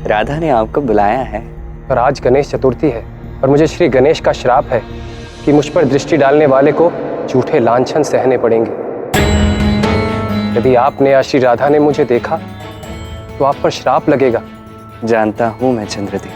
राधा ने आपको बुलाया है। पर आज गणेश चतुर्थी है और मुझे श्री गणेश का श्राप है कि मुझ पर दृष्टि डालने वाले को झूठे लांछन सहने पड़ेंगे। यदि आपने या श्री राधा ने मुझे देखा तो आप पर श्राप लगेगा। जानता हूं मैं चंद्रदेव,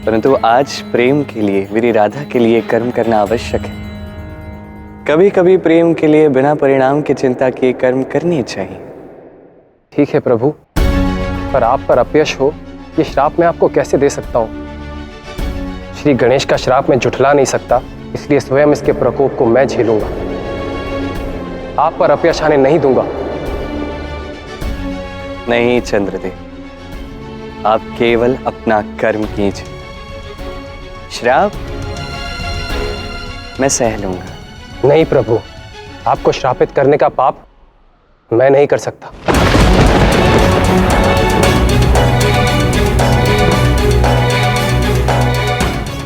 परंतु आज प्रेम के लिए, मेरी राधा के लिए कर्म करना आवश्यक है। कभी कभी प्रेम के लिए बिना परिणाम की चिंता किए कर्म करनी चाहिए। ठीक है प्रभु, पर आप पर अपयश हो ये श्राप मैं आपको कैसे दे सकता हूँ? श्री गणेश का श्राप मैं झुठला नहीं सकता, इसलिए स्वयं इसके प्रकोप को मैं झेलूंगा। आप पर अपयश आने नहीं दूंगा। नहीं चंद्रदेव, आप केवल अपना कर्म कीजिए। श्राप मैं सह लूंगा। नहीं प्रभु, आपको श्रापित करने का पाप मैं नहीं कर सकता।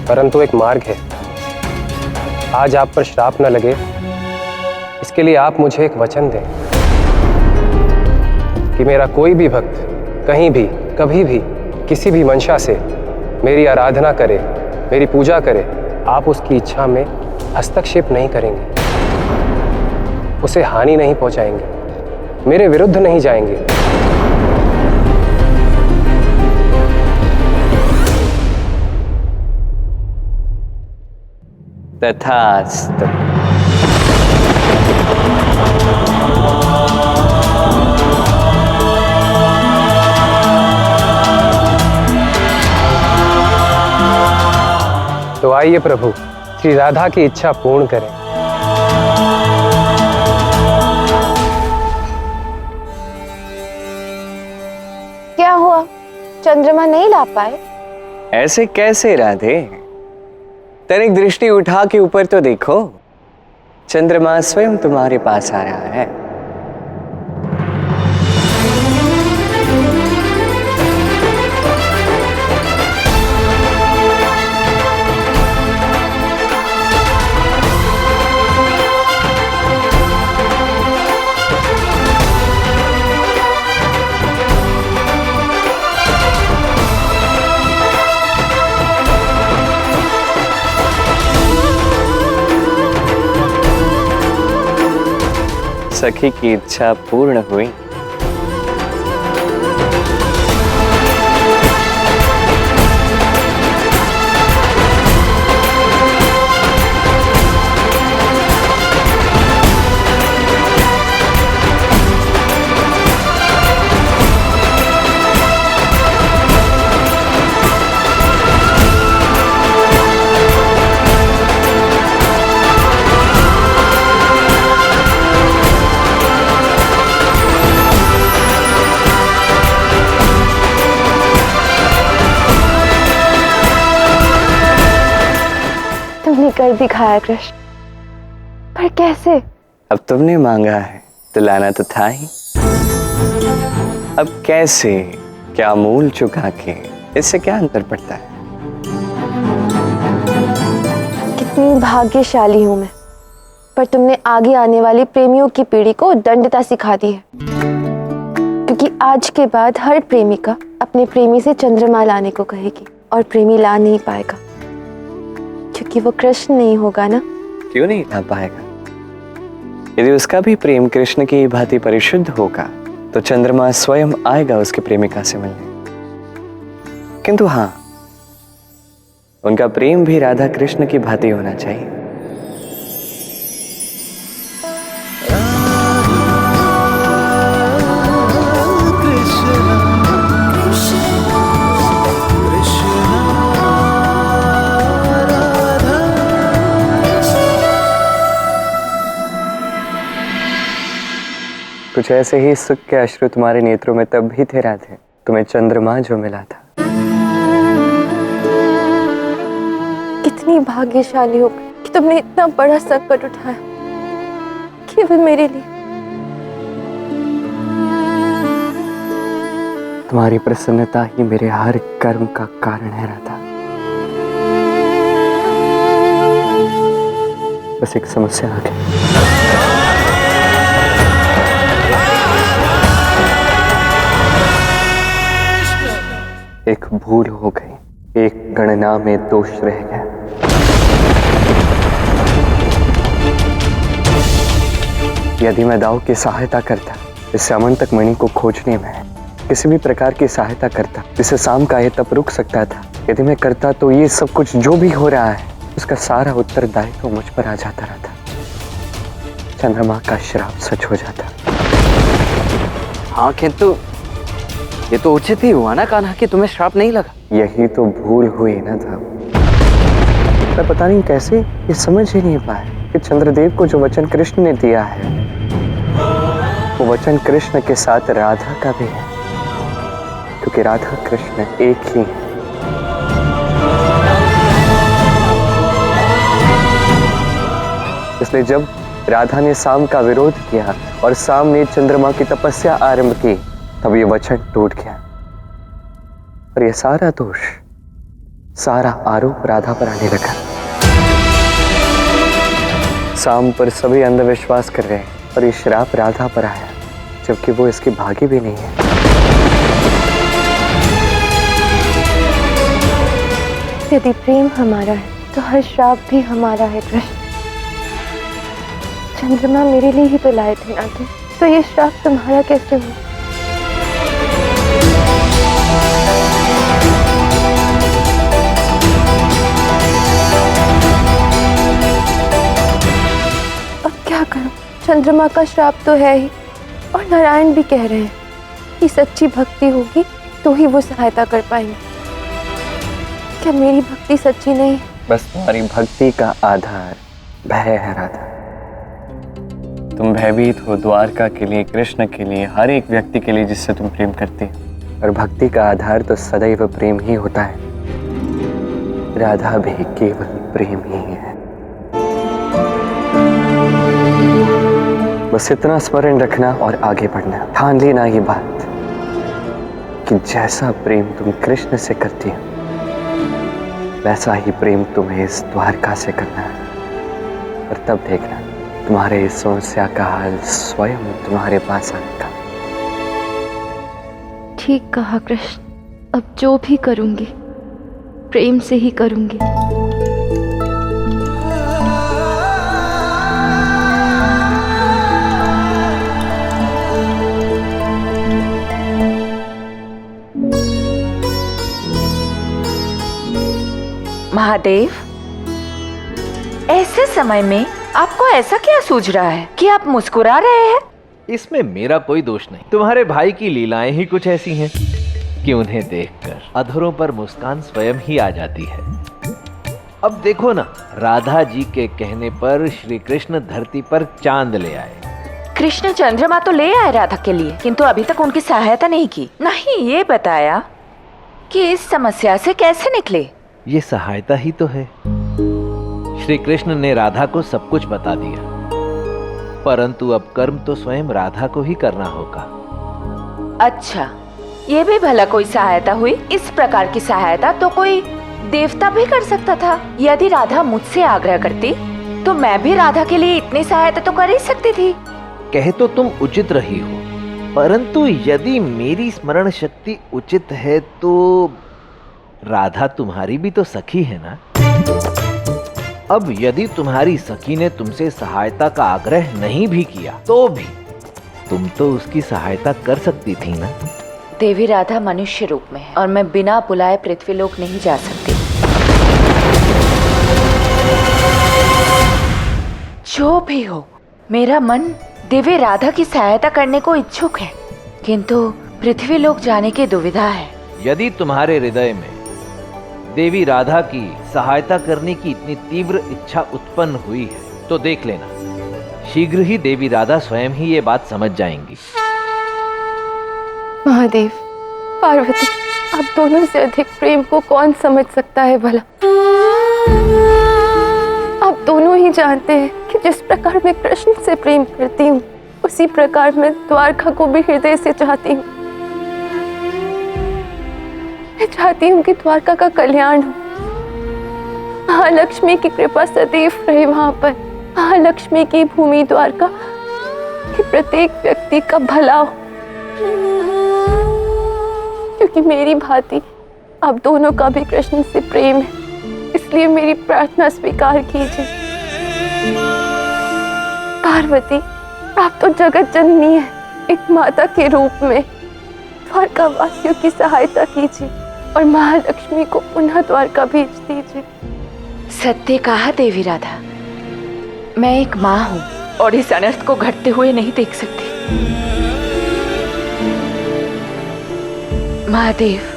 परंतु एक मार्ग है। आज आप पर श्राप न लगे, इसके लिए आप मुझे एक वचन दें कि मेरा कोई भी भक्त कहीं भी, कभी भी, किसी भी मंशा से मेरी आराधना करे, मेरी पूजा करे, आप उसकी इच्छा में हस्तक्षेप नहीं करेंगे, उसे हानि नहीं पहुंचाएंगे, मेरे विरुद्ध नहीं जाएंगे। तथास्तु। तो आइए प्रभु, श्री राधा की इच्छा पूर्ण करें। क्या हुआ, चंद्रमा नहीं ला पाए? ऐसे कैसे राधे? तनिक दृष्टि उठा के ऊपर तो देखो, चंद्रमा स्वयं तुम्हारे पास आ रहा है। सखी की इच्छा पूर्ण हुई। तुमने कर दिखाया कृष्ण, पर कैसे? अब तुमने मांगा है तो लाना तो था ही। अब कैसे, क्या मूल चुका के, इससे क्या अंतर पड़ता है? कितनी भाग्यशाली हूं मैं, पर तुमने आगे आने वाली प्रेमियों की पीढ़ी को दंडता सिखा दी है। क्योंकि आज के बाद हर प्रेमिका अपने प्रेमी से चंद्रमा लाने को कहेगी और प्रेमी ला नहीं पाएगा, क्योंकि वो कृष्ण नहीं होगा ना। क्यों नहीं ला पाएगा? यदि उसका भी प्रेम कृष्ण की भांति परिशुद्ध होगा तो चंद्रमा स्वयं आएगा उसकी प्रेमिका से मिलने। किंतु हाँ, उनका प्रेम भी राधा कृष्ण की भांति होना चाहिए। कुछ ऐसे ही सुख के अश्रु तुम्हारे नेत्रों में तब भी थे राधे, तुम्हें चंद्रमा जो मिला था। कितनी भाग्यशाली हो कि तुमने इतना बड़ा संकट उठाया केवल मेरे लिए। तुम्हारी प्रसन्नता ही मेरे हर कर्म का कारण है राधा। बस एक समस्या आ गई। एक भूल हो गई, एक गणना में दोष रह गया। यदि मैं दाऊ की सहायता करता, इस स्यमंतक मणि को खोजने में किसी भी प्रकार की सहायता करता जिससे शाम का ये तप रुक सकता था, यदि मैं करता तो ये सब कुछ जो भी हो रहा है उसका सारा उत्तरदायित्व तो मुझ पर आ जाता रहता। चंद्रमा का श्राप सच हो जाता। हाँ किंतु ये तो उचित ही हुआ ना कान्हा कि तुम्हें श्राप नहीं लगा। यही तो भूल हुई ना था। मैं पता नहीं कैसे ये समझ ही नहीं पाया कि चंद्रदेव को जो वचन कृष्ण ने दिया है वो वचन कृष्ण के साथ राधा का भी है, क्योंकि राधा कृष्ण एक ही है। इसलिए जब राधा ने शाम का विरोध किया और शाम ने चंद्रमा की तपस्या आरंभ की, तब ये वचन टूट गया और ये सारा दोष, सारा आरोप राधा पर आने लगा। शाम पर सभी अंधविश्वास कर रहे हैं और ये श्राप राधा पर आया, जबकि वो इसकी भागी भी नहीं है। यदि प्रेम हमारा है तो हर श्राप भी हमारा है कृष्ण। चंद्रमा मेरे लिए ही तो लाए थे ना तुम, तो ये श्राप तुम्हारा कैसे हुआ? अब क्या करूं? चंद्रमा का श्राप तो है ही, और नारायण भी कह रहे हैं कि सच्ची भक्ति होगी तो ही वो सहायता कर पाएंगे। क्या मेरी भक्ति सच्ची नहीं? बस तुम्हारी भक्ति का आधार भय है राधा। तुम भयभीत हो द्वारका के लिए, कृष्ण के लिए, हर एक व्यक्ति के लिए जिससे तुम प्रेम करती हो। और भक्ति का आधार तो सदैव प्रेम ही होता है। राधा भी केवल प्रेम ही है। बस इतना स्मरण रखना और आगे बढ़ना। ठान लेना ये बात कि जैसा प्रेम तुम कृष्ण से करती हो वैसा ही प्रेम तुम्हें इस द्वारका से करना है। और तब देखना तुम्हारे इस समस्या का हल स्वयं तुम्हारे पास आएगा। ठीक कहा कृष्ण, अब जो भी करूंगी प्रेम से ही करूंगी। महादेव, ऐसे समय में आपको ऐसा क्या सूझ रहा है कि आप मुस्कुरा रहे हैं? इसमें मेरा कोई दोष नहीं। तुम्हारे भाई की लीलाएं ही कुछ ऐसी हैं कि उन्हें देखकर अधरों पर मुस्कान स्वयं ही आ जाती है। अब देखो ना, राधा जी के कहने पर श्री कृष्ण धरती पर चांद ले आए। कृष्ण चंद्रमा तो ले आए राधा के लिए, किंतु अभी तक उनकी सहायता नहीं की, नहीं ये बताया कि इस समस्या से कैसे निकले। ये सहायता ही तो है। श्री कृष्ण ने राधा को सब कुछ बता दिया, परंतु अब कर्म तो स्वयं राधा को ही करना होगा। अच्छा, ये भी भला कोई सहायता हुई? इस प्रकार की सहायता तो कोई देवता भी कर सकता था। यदि राधा मुझसे आग्रह करती तो मैं भी राधा के लिए इतनी सहायता तो कर ही सकती थी। कहे तो तुम उचित रही हो, परंतु यदि मेरी स्मरण शक्ति उचित है तो राधा तुम्हारी भी तो सखी है ना। अब यदि तुम्हारी सखी ने तुमसे सहायता का आग्रह नहीं भी किया तो भी तुम तो उसकी सहायता कर सकती थी ना। देवी राधा मनुष्य रूप में है और मैं बिना बुलाए पृथ्वीलोक नहीं जा सकती। जो भी हो, मेरा मन देवी राधा की सहायता करने को इच्छुक है, किंतु पृथ्वीलोक जाने की दुविधा है। यदि तुम्हारे हृदय में देवी राधा की सहायता करने की इतनी तीव्र इच्छा उत्पन्न हुई है तो देख लेना, शीघ्र ही देवी राधा स्वयं ही ये बात समझ जाएंगी। महादेव, पार्वती, आप दोनों से अधिक प्रेम को कौन समझ सकता है भला? आप दोनों ही जानते हैं कि जिस प्रकार मैं कृष्ण से प्रेम करती हूँ उसी प्रकार मैं द्वारका को भी हृदय से चाहती हूँ। मैं चाहती हूँ कि द्वारका का कल्याण हो, महालक्ष्मी की कृपा सदैव रहे वहां पर। महालक्ष्मी की भूमि द्वारका कि प्रत्येक व्यक्ति का भला हो, क्योंकि मेरी भांति आप दोनों का भी कृष्ण से प्रेम है, इसलिए मेरी प्रार्थना स्वीकार कीजिए। पार्वती, आप तो जगत जननी है, एक माता के रूप में द्वारका वासियों की सहायता कीजिए और महालक्ष्मी को पुनः द्वारका भेज दीजिए। सत्य कहा देवी राधा, मैं एक माँ हूँ और इस अनर्थ को घटते हुए नहीं देख सकती। महादेव,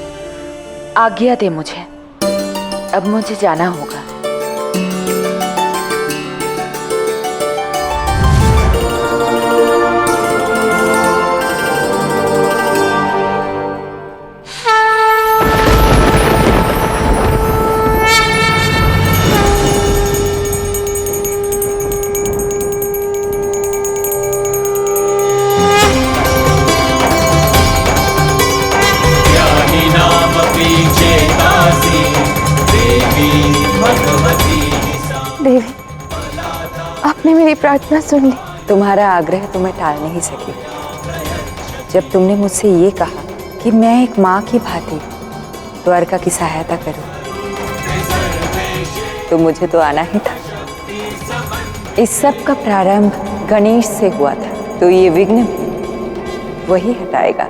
आज्ञा दे मुझे, अब मुझे जाना होगा। देवी, आपने मेरी प्रार्थना सुन ली। तुम्हारा आग्रह तो मैं टाल नहीं सकी। जब तुमने मुझसे ये कहा कि मैं एक माँ की भांति द्वारका की सहायता करूं, तो मुझे तो आना ही था। इस सब का प्रारंभ गणेश से हुआ था, तो ये विघ्न वही हटाएगा।